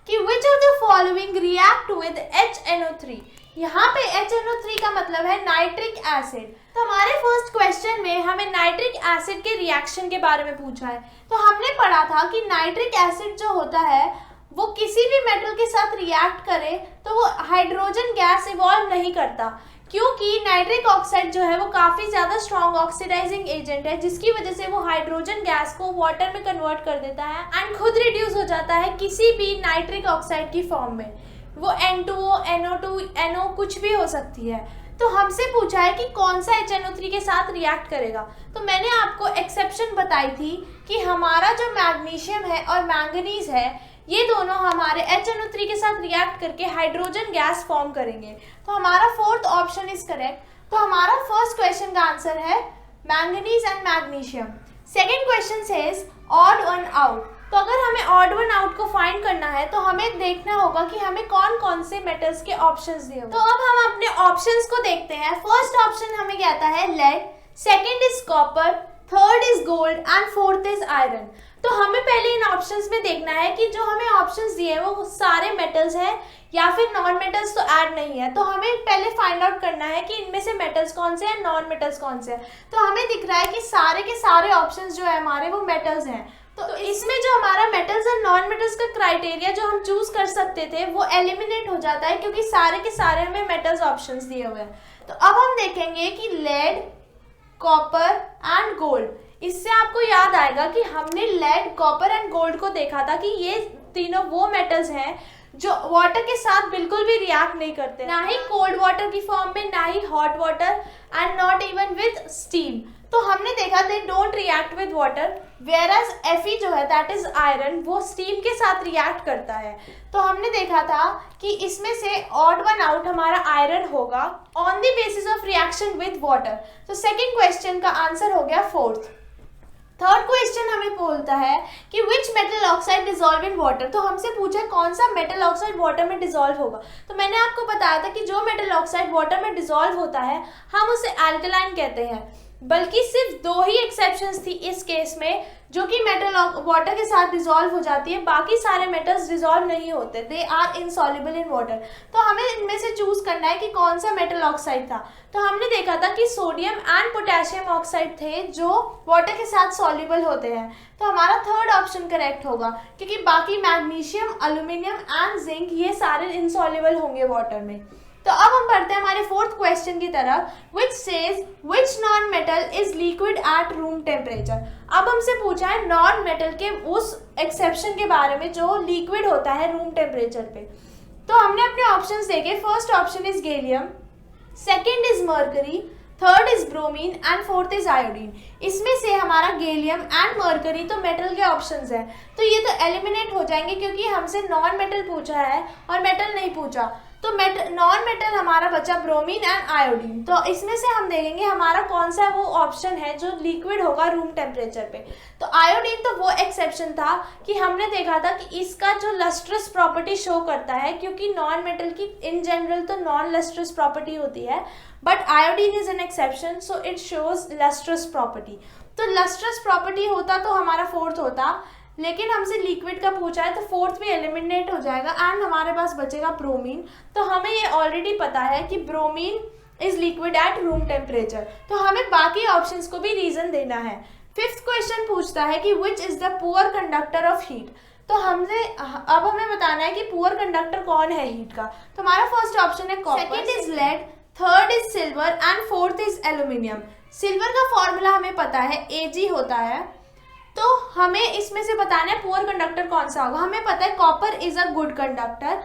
कि which of the following react with HNO3। यहाँ पे HNO3 का मतलब है नाइट्रिक एसिड। तो हमारे फर्स्ट क्वेश्चन में हमें नाइट्रिक एसिड के रिएक्शन के बारे में पूछा है। तो हमने पढ़ा था कि नाइट्रिक एसिड जो होता है वो किसी भी मेटल के साथ रिएक्ट करे तो वो हाइड्रोजन गैस इवॉल्व नहीं करता, क्योंकि नाइट्रिक ऑक्साइड जो है वो काफ़ी ज़्यादा स्ट्रॉन्ग ऑक्सीडाइजिंग एजेंट है, जिसकी वजह से वो हाइड्रोजन गैस को वाटर में कन्वर्ट कर देता है एंड खुद रिड्यूस हो जाता है किसी भी नाइट्रिक ऑक्साइड की फॉर्म में। वो N2O, NO2, NO कुछ भी हो सकती है। तो हमसे पूछा है कि कौन सा HNO3 के साथ रिएक्ट करेगा। तो मैंने आपको एक्सेप्शन बताई थी कि हमारा जो मैग्नीशियम है और मैंगनीज है ये दोनों हमारे HNO3 के साथ रिएक्ट करके हाइड्रोजन गैस फॉर्म करेंगे। तो हमारा फोर्थ ऑप्शन इज करेक्ट। तो हमारा फर्स्ट क्वेश्चन का आंसर है manganese and magnesium. Second question says odd one out. तो अगर हमें ऑड वन आउट को फाइंड करना है तो हमें देखना होगा कि हमें कौन कौन से मेटल्स के ऑप्शंस दिए हुए। तो अब हम अपने ऑप्शंस को देखते हैं। फर्स्ट ऑप्शन हमें कहता है lead, second is copper, third is gold and fourth is iron. तो हमें पहले इन ऑप्शंस में देखना है कि जो हमें ऑप्शंस दिए हैं वो सारे मेटल्स हैं या फिर नॉन मेटल्स तो ऐड नहीं है। तो हमें पहले फाइंड आउट करना है कि इनमें से मेटल्स कौन से हैं, नॉन मेटल्स कौन से हैं। तो हमें दिख रहा है कि सारे के सारे ऑप्शंस जो है हमारे वो मेटल्स हैं। तो इसमें जो हमारा मेटल्स और नॉन मेटल्स का क्राइटेरिया जो हम चूज कर सकते थे वो एलिमिनेट हो जाता है, क्योंकि सारे के सारे हमें मेटल्स ऑप्शंस दिए हुए हैं। तो अब हम देखेंगे कि लेड, कॉपर एंड गोल्ड। इससे आपको याद आएगा कि हमने लेड, कॉपर एंड गोल्ड को देखा था कि ये तीनों वो मेटल्स हैं जो वाटर के साथ बिल्कुल भी रिएक्ट नहीं करते, ना ही कोल्ड वाटर की फॉर्म में, ना ही hot water and not even with steam. तो हमने देखा they don't react with water, whereas Fe जो है दैट इज आयरन, वो स्टीम के साथ रिएक्ट करता है। तो हमने देखा था कि इसमें से ऑड वन आउट हमारा आयरन होगा on the basis of reaction with water. तो सेकेंड क्वेश्चन का आंसर हो गया फोर्थ। थर्ड क्वेश्चन हमें बोलता है कि which metal oxide dissolve in water. तो हमसे पूछा कौन सा मेटल ऑक्साइड वाटर में डिजोल्व होगा। तो मैंने आपको बताया था कि जो मेटल ऑक्साइड वाटर में डिजोल्व होता है हम उसे अल्कलाइन कहते हैं, बल्कि सिर्फ दो ही एक्सेप्शंस थी इस केस में जो कि मेटल वाटर के साथ डिजोल्व हो जाती है, बाकी सारे मेटल्स डिजोल्व नहीं होते, they are insoluble in water. तो हमें इनमें से चूज करना है कि कौन सा मेटल ऑक्साइड था। तो हमने देखा था कि सोडियम एंड पोटेशियम ऑक्साइड थे जो वाटर के साथ सॉल्युबल होते हैं। तो हमारा थर्ड ऑप्शन करेक्ट होगा, क्योंकि बाकी मैग्नीशियम, एल्यूमिनियम एंड जिंक ये सारे इनसॉल्युबल होंगे वाटर में। तो अब हम पढ़ते हैं हमारे फोर्थ क्वेश्चन की तरफ, which says which non metal is liquid at room temperature. अब हमसे पूछा है नॉन मेटल के उस एक्सेप्शन के बारे में जो लिक्विड होता है रूम टेम्परेचर पे। तो हमने अपने ऑप्शंस देखे। First option is gallium, second is mercury, third is bromine and fourth is iodine. इसमें से हमारा गैलियम एंड मर्करी तो मेटल के ऑप्शंस हैं, तो ये तो एलिमिनेट हो जाएंगे क्योंकि हमसे नॉन मेटल पूछा है और मेटल नहीं पूछा। तो नॉन मेटल हमारा बचा ब्रोमीन एंड आयोडीन। तो इसमें से हम देखेंगे हमारा कौन सा वो ऑप्शन है जो लिक्विड होगा रूम टेम्परेचर पे। तो आयोडीन तो वो एक्सेप्शन था कि हमने देखा था कि इसका जो लस्ट्रस प्रॉपर्टी शो करता है, क्योंकि नॉन मेटल की इन जनरल तो नॉन लस्ट्रस प्रॉपर्टी होती है, but iodine is an exception so it shows lustrous property. तो लस्ट्रस प्रॉपर्टी होता तो हमारा फोर्थ होता, लेकिन हमसे लिक्विड का पूछा है तो फोर्थ भी एलिमिनेट हो जाएगा एंड हमारे पास बचेगा ब्रोमीन। तो हमें ये ऑलरेडी पता है कि bromine is liquid at room temperature. तो हमें बाकी ऑप्शंस को भी रीजन देना है। फिफ्थ क्वेश्चन पूछता है कि which is the poor conductor of heat. तो अब हमें बताना है कि पुअर कंडक्टर कौन है हीट का। तो हमारा फर्स्ट ऑप्शन है copper, second is lead, third is silver and fourth is aluminium. Silver का फॉर्मूला हमें पता है Ag होता है। तो हमें इसमें से बताना है पुअर कंडक्टर कौन सा होगा। हमें पता है copper is a good conductor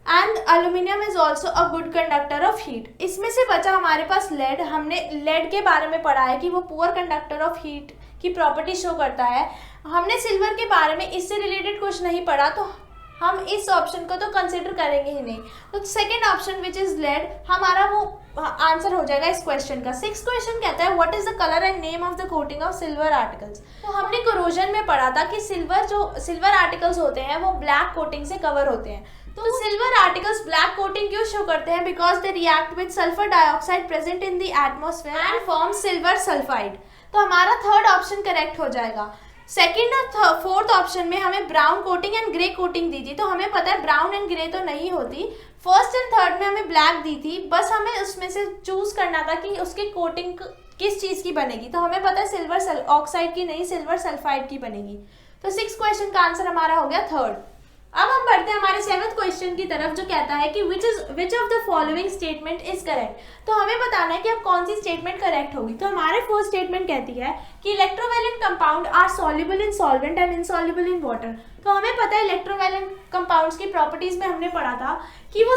and aluminium is also a good conductor of heat. इसमें से बचा हमारे पास लेड। हमने लेड के बारे में पढ़ा है कि वो पुअर कंडक्टर ऑफ हीट की प्रॉपर्टी शो करता है। हमने सिल्वर के बारे में इससे रिलेटेड कुछ नहीं पढ़ा, तो हम इस ऑप्शन को तो कंसिडर करेंगे ही नहीं। तो second option which is lead हमारा वो आंसर हो जाएगा इस क्वेश्चन का। सिक्स क्वेश्चन कहता है what is the colour and name of the coating of silver articles. तो हमने कोरोजन में पढ़ा था कि सिल्वर आर्टिकल्स होते हैं वो ब्लैक कोटिंग से कवर होते हैं। तो सिल्वर आर्टिकल्स ब्लैक कोटिंग क्यों शो करते हैं? Because they react with sulphur dioxide present in the atmosphere and form silver sulphide. तो हमारा थर्ड ऑप्शन करेक्ट हो जाएगा। सेकेंड और फोर्थ ऑप्शन में हमें brown coating and grey coating दी थी, तो हमें पता है ब्राउन एंड ग्रे तो नहीं होती। फर्स्ट एंड थर्ड में हमें ब्लैक दी थी, बस हमें उसमें से चूज करना था कि उसकी कोटिंग किस चीज़ की बनेगी। तो हमें पता है सिल्वर ऑक्साइड की नहीं, सिल्वर सल्फाइड की बनेगी। तो 6 क्वेश्चन का आंसर हमारा हो गया थर्ड। अब हम बढ़ते हैं हमारे 7th क्वेश्चन की तरफ, जो कहता है कि which of the following statement is correct. तो हमें बताना है कि अब कौन सी स्टेटमेंट करेक्ट होगी। तो हमारे फर्स्ट स्टेटमेंट कहती है कि electrovalent compound are soluble in solvent and insoluble in water. तो हमें पता है इलेक्ट्रोवैलेंट कंपाउंड्स की प्रॉपर्टीज में हमने पढ़ा था कि वो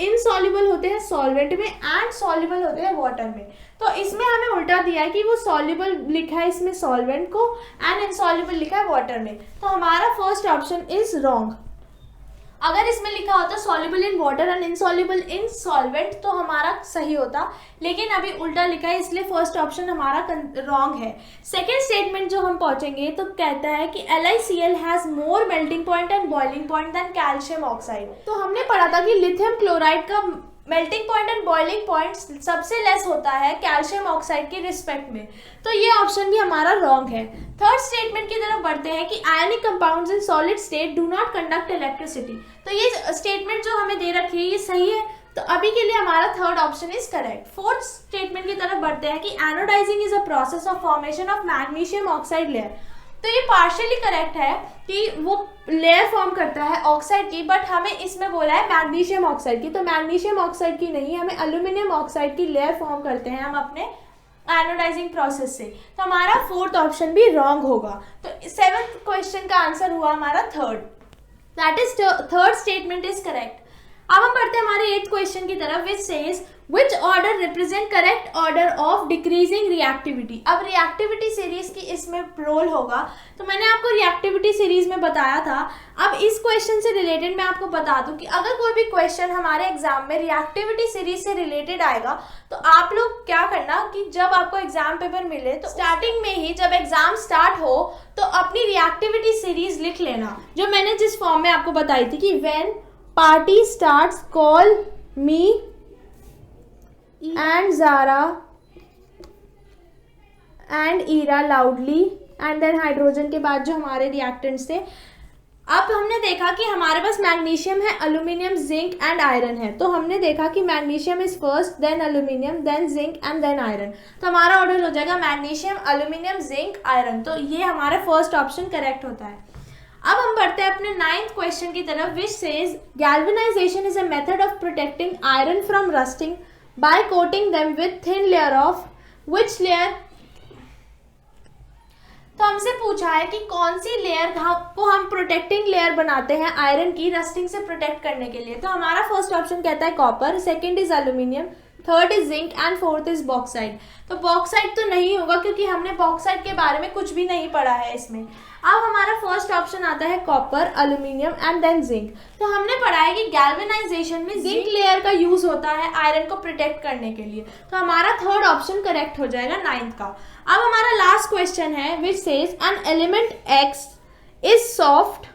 इनसॉल्युबल होते हैं सॉल्वेंट में एंड सॉल्युबल होते हैं वाटर में। तो इसमें हमें उल्टा दिया है कि वो सॉल्युबल लिखा है इसमें सॉल्वेंट को एंड इनसॉल्युबल लिखा है वाटर में। तो हमारा फर्स्ट ऑप्शन इज रॉन्ग। अगर इसमें लिखा होता soluble in water and insoluble in solvent तो हमारा सही होता, लेकिन अभी उल्टा लिखा है इसलिए फर्स्ट ऑप्शन हमारा रॉन्ग है। सेकेंड स्टेटमेंट जो हम पहुंचेंगे तो कहता है कि LiCl has more melting point and boiling point than calcium oxide. तो हमने पढ़ा था कि लिथियम क्लोराइड का melting point and boiling point सबसे लेस होता है कैल्शियम ऑक्साइड के रिस्पेक्ट में, तो ये ऑप्शन भी हमारा रॉन्ग है। थर्ड स्टेटमेंट की तरफ बढ़ते हैं कि ionic compounds in solid state do not conduct electricity. तो ये स्टेटमेंट जो हमें दे रखी है ये सही है, तो अभी के लिए हमारा third option is correct. Fourth statement की तरफ बढ़ते हैं कि anodizing is a process of formation of magnesium oxide layer. तो ये पार्शियली करेक्ट है कि वो लेयर फॉर्म करता है ऑक्साइड की, बट हमें इसमें बोला है मैग्नीशियम ऑक्साइड की, तो मैग्नीशियम ऑक्साइड की नहीं, हमें एल्यूमिनियम ऑक्साइड की लेयर फॉर्म करते हैं हम अपने एनोडाइजिंग प्रोसेस से। तो हमारा फोर्थ ऑप्शन भी रॉन्ग होगा। तो 7th क्वेश्चन का आंसर हुआ हमारा third, that is third statement is correct. अब हम बढ़ते हैं हमारे 8th क्वेश्चन की तरफ, which says which order represent correct order of decreasing reactivity. अब रिएक्टिविटी सीरीज की इसमें रोल होगा, तो मैंने आपको रिएक्टिविटी सीरीज में बताया था। अब इस क्वेश्चन से रिलेटेड मैं आपको बता दूं कि अगर कोई भी क्वेश्चन हमारे एग्जाम में रिएक्टिविटी सीरीज से रिलेटेड आएगा तो आप लोग क्या करना कि जब आपको एग्जाम पेपर मिले तो स्टार्टिंग में ही जब एग्जाम स्टार्ट हो तो अपनी रिएक्टिविटी सीरीज लिख लेना, जो मैंने जिस फॉर्म में आपको बताई थी कि when party starts call me and Zara and Ira loudly and then hydrogen के बाद जो हमारे रिएक्टेंट्स थे। अब हमने देखा कि हमारे पास मैग्नीशियम है, एल्यूमिनियम, जिंक एंड आयरन है। तो हमने देखा कि magnesium is first, then aluminium, then zinc and then iron. तो हमारा ऑर्डर हो जाएगा मैग्नीशियम, एल्यूमिनियम, जिंक, आयरन। तो ये हमारा फर्स्ट ऑप्शन करेक्ट होता है। अब हम बढ़ते हैं अपने 9th क्वेश्चन की तरफ, which says galvanisation is a method of protecting iron from rusting by coating them with thin layer of which layer। तो हमसे पूछा है कि कौन सी लेयर को हम प्रोटेक्टिंग लेयर बनाते हैं आयरन की रस्टिंग से प्रोटेक्ट करने के लिए। तो हमारा फर्स्ट ऑप्शन कहता है copper, second is aluminium, third is zinc and fourth is bauxite. तो बॉक्साइड तो नहीं होगा क्योंकि हमने बॉक्साइड के बारे में कुछ भी नहीं पढ़ा है इसमें। अब हमारा फर्स्ट ऑप्शन आता है copper, aluminium and then zinc. तो हमने पढ़ा है कि गैल्वेनाइजेशन में जिंक लेयर का यूज होता है आयरन को प्रोटेक्ट करने के लिए। तो हमारा थर्ड ऑप्शन करेक्ट हो जाएगा 9th का। अब हमारा लास्ट क्वेश्चन है which says an element x is soft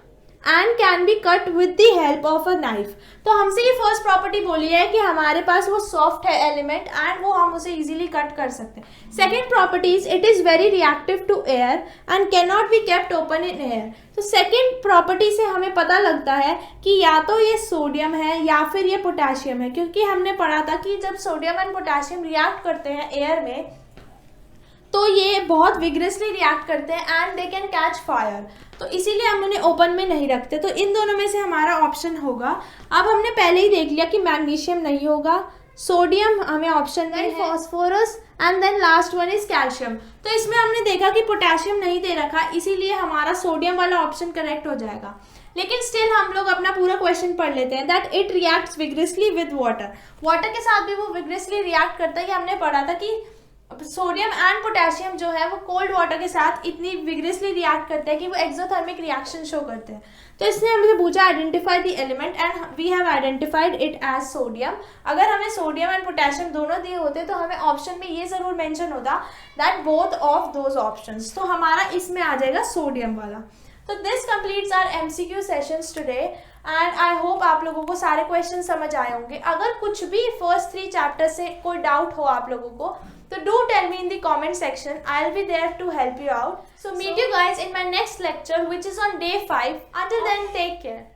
and can be cut with the help of a knife. तो हमसे ये फर्स्ट प्रॉपर्टी बोली है कि हमारे पास वो सॉफ्ट है एलिमेंट एंड वो हम उसे इजीली कट कर सकते हैं। Second property is it is very reactive to air and can not be kept open in air. तो सेकेंड प्रॉपर्टी से हमें पता लगता है कि या तो ये सोडियम है या फिर ये पोटेशियम है, क्योंकि हमने पढ़ा था कि जब सोडियम एंड पोटेशियम रिएक्ट करते हैं एयर में तो ये बहुत विग्रेसली रिएक्ट करते हैं and they can catch fire, तो इसीलिए हम उन्हें ओपन में नहीं रखते। तो इन दोनों में से हमारा ऑप्शन होगा। अब हमने पहले ही देख लिया कि मैग्नीशियम नहीं होगा, सोडियम हमें ऑप्शन है, phosphorus and then last one is calcium. तो इसमें हमने देखा कि पोटेशियम नहीं दे रखा, इसीलिए हमारा सोडियम वाला ऑप्शन करेक्ट हो जाएगा। लेकिन स्टिल हम लोग अपना पूरा क्वेश्चन पढ़ लेते हैं that it reacts विग्रेसली with water. Water के साथ भी वो विग्रेसली रिएक्ट करता है। कि हमने पढ़ा था कि सोडियम एंड पोटेशियम जो है वो कोल्ड वाटर के साथ इतनी विग्रेसली रिएक्ट करते हैं कि वो एक्सोथर्मिक रिएक्शन शो करते हैं। तो इसने हमसे पूछा identify the element and we have identified it as sodium. अगर हमें सोडियम एंड पोटेशियम दोनों दिए होते तो हमें ऑप्शन में ये जरूर मेंशन होता that both of those options. तो हमारा इसमें आ जाएगा सोडियम वाला। तो this completes our MCQ sessions today and I hope आप लोगों को सारे क्वेश्चन समझ आए होंगे। अगर कुछ भी फर्स्ट 3 चैप्टर से कोई डाउट हो आप लोगों को So do tell me in the comment section. I'll be there to help you out. So meet you guys in my next lecture, which is on day 5. Until then, take care.